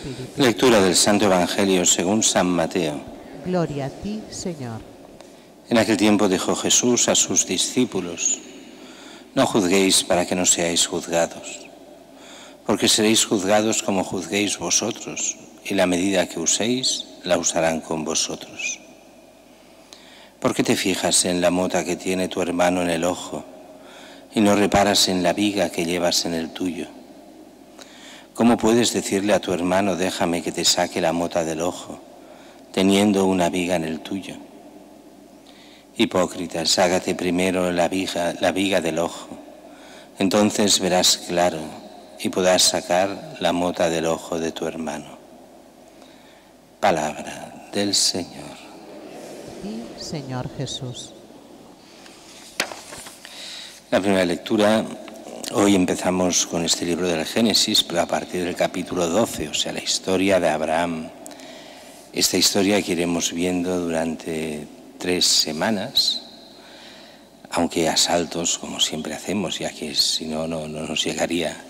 Espíritu. Lectura del Santo Evangelio según San Mateo. Gloria a ti, Señor. En aquel tiempo dijo Jesús a sus discípulos: no juzguéis para que no seáis juzgados, porque seréis juzgados como juzguéis vosotros, y la medida que uséis la usarán con vosotros. ¿Por qué te fijas en la mota que tiene tu hermano en el ojo y no reparas en la viga que llevas en el tuyo? ¿Cómo puedes decirle a tu hermano: déjame que te saque la mota del ojo, teniendo una viga en el tuyo? Hipócrita, sácate primero la viga del ojo, entonces verás claro y podrás sacar la mota del ojo de tu hermano. Palabra del Señor. Y Señor Jesús. La primera lectura, hoy empezamos con este libro del Génesis, pero a partir del capítulo 12, o sea, la historia de Abraham. Esta historia que iremos viendo durante 3 semanas, aunque a saltos, como siempre hacemos, ya que si no, no nos llegaría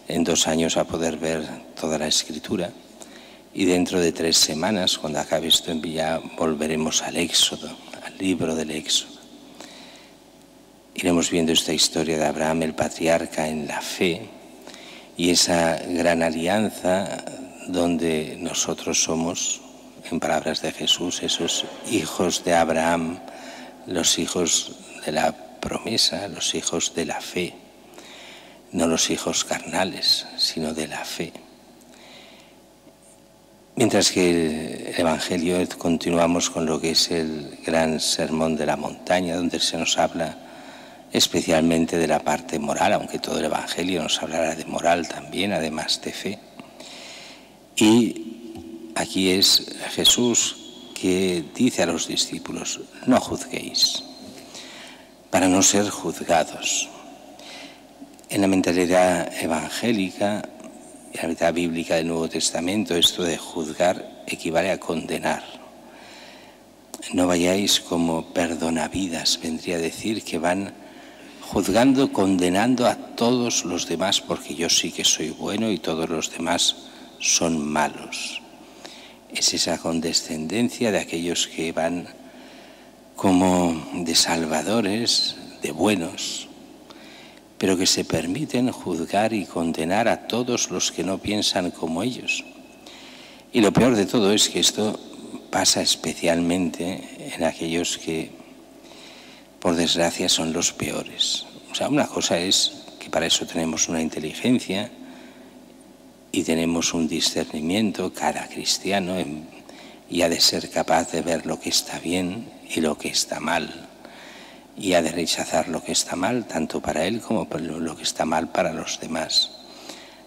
en 2 años a poder ver toda la Escritura. Y dentro de 3 semanas, cuando acabe esto, ya volveremos al Éxodo, al libro del Éxodo. Iremos viendo esta historia de Abraham, el patriarca en la fe, y esa gran alianza donde nosotros somos, en palabras de Jesús, esos hijos de Abraham, los hijos de la promesa, los hijos de la fe, no los hijos carnales, sino de la fe. Mientras que el Evangelio continuamos con lo que es el gran sermón de la montaña, donde se nos habla especialmente de la parte moral, aunque todo el Evangelio nos hablará de moral también, además de fe. Y aquí es Jesús que dice a los discípulos: no juzguéis, para no ser juzgados. En la mentalidad evangélica, en la mentalidad bíblica del Nuevo Testamento, esto de juzgar equivale a condenar. No vayáis como perdonavidas, vendría a decir, que van juzgando, condenando a todos los demás, porque yo sí que soy bueno y todos los demás son malos. Es esa condescendencia de aquellos que van como de salvadores, de buenos, pero que se permiten juzgar y condenar a todos los que no piensan como ellos. Y lo peor de todo es que esto pasa especialmente en aquellos que, por desgracia, son los peores. O sea, una cosa es que para eso tenemos una inteligencia y tenemos un discernimiento, cada cristiano, y ha de ser capaz de ver lo que está bien y lo que está mal, y ha de rechazar lo que está mal, tanto para él como lo que está mal para los demás.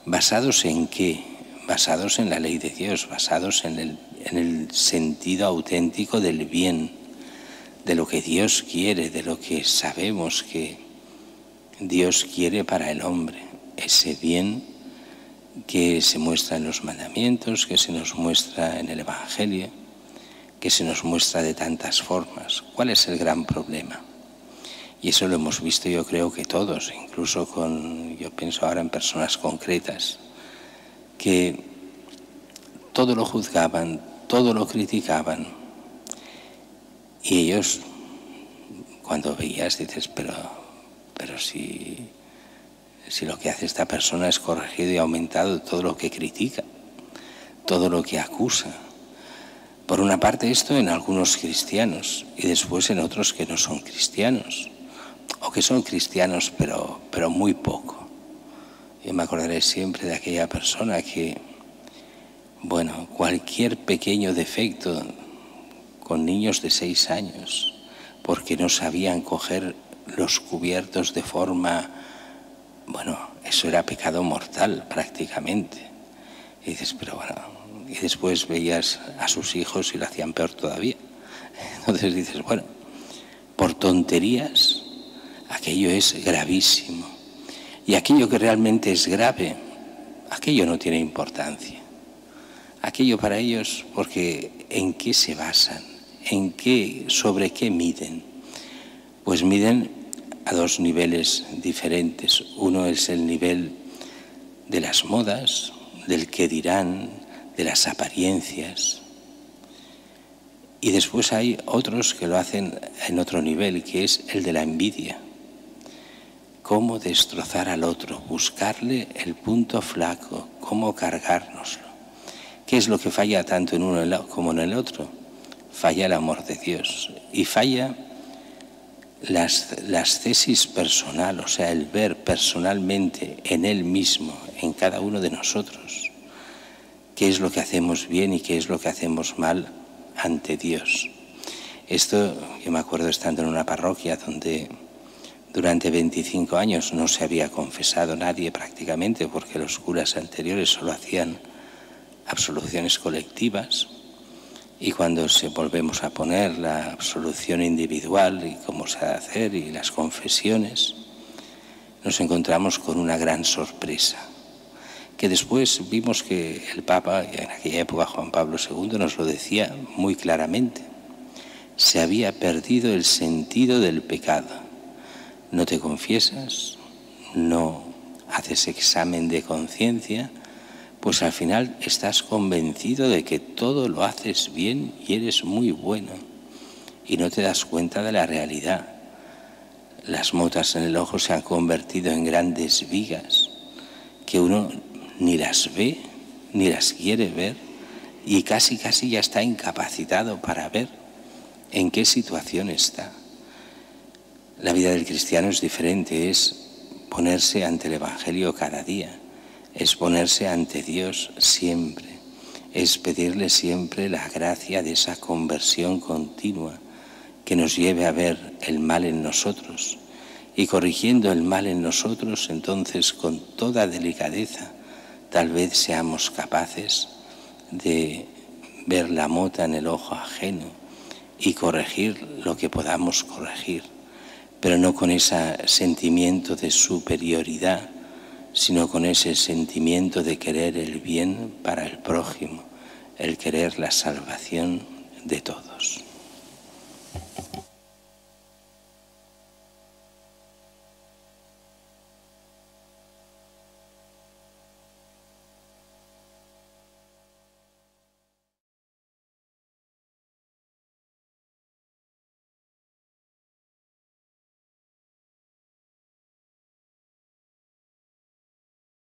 ¿Basados en qué? Basados en la ley de Dios, basados en el sentido auténtico del bien, de lo que Dios quiere, de lo que sabemos que Dios quiere para el hombre, ese bien que se muestra en los mandamientos, que se nos muestra en el Evangelio, que se nos muestra de tantas formas. ¿Cuál es el gran problema? Y eso lo hemos visto, yo creo que todos, incluso yo pienso ahora en personas concretas, que todo lo juzgaban, todo lo criticaban, y ellos, cuando veías, dices, pero si lo que hace esta persona es corregido y aumentado todo lo que critica, todo lo que acusa. Por una parte esto en algunos cristianos y después en otros que no son cristianos, o que son cristianos pero muy poco. Yo me acordaré siempre de aquella persona que, bueno, cualquier pequeño defecto con niños de 6 años, porque no sabían coger los cubiertos de forma, bueno, eso era pecado mortal prácticamente. Y dices, pero bueno, y después veías a sus hijos y lo hacían peor todavía. Entonces dices, bueno, por tonterías, aquello es gravísimo. Y aquello que realmente es grave, aquello no tiene importancia. Aquello para ellos, porque ¿en qué se basan? ¿Sobre qué miden? Pues miden a 2 niveles diferentes. Uno es el nivel de las modas, del qué dirán, de las apariencias. Y después hay otros que lo hacen en otro nivel, que es el de la envidia. Cómo destrozar al otro, buscarle el punto flaco, cómo cargárnoslo. ¿Qué es lo que falla tanto en uno como en el otro? Falla el amor de Dios y falla las tesis personal, o sea, el ver personalmente en Él mismo, en cada uno de nosotros, qué es lo que hacemos bien y qué es lo que hacemos mal ante Dios. Esto, yo me acuerdo estando en una parroquia donde durante 25 años no se había confesado nadie prácticamente, porque los curas anteriores solo hacían absoluciones colectivas, y cuando volvemos a poner la absolución individual y cómo se ha de hacer y las confesiones, nos encontramos con una gran sorpresa, que después vimos que el Papa, en aquella época Juan Pablo II, nos lo decía muy claramente: se había perdido el sentido del pecado. No te confiesas, no haces examen de conciencia, pues al final estás convencido de que todo lo haces bien y eres muy bueno, y no te das cuenta de la realidad. Las motas en el ojo se han convertido en grandes vigas que uno ni las ve, ni las quiere ver, y casi ya está incapacitado para ver en qué situación está. La vida del cristiano es diferente, es ponerse ante el Evangelio cada día, es ponerse ante Dios siempre, es pedirle siempre la gracia de esa conversión continua que nos lleve a ver el mal en nosotros, y corrigiendo el mal en nosotros, entonces con toda delicadeza tal vez seamos capaces de ver la mota en el ojo ajeno y corregir lo que podamos corregir, pero no con ese sentimiento de superioridad, sino con ese sentimiento de querer el bien para el prójimo, el querer la salvación de todos.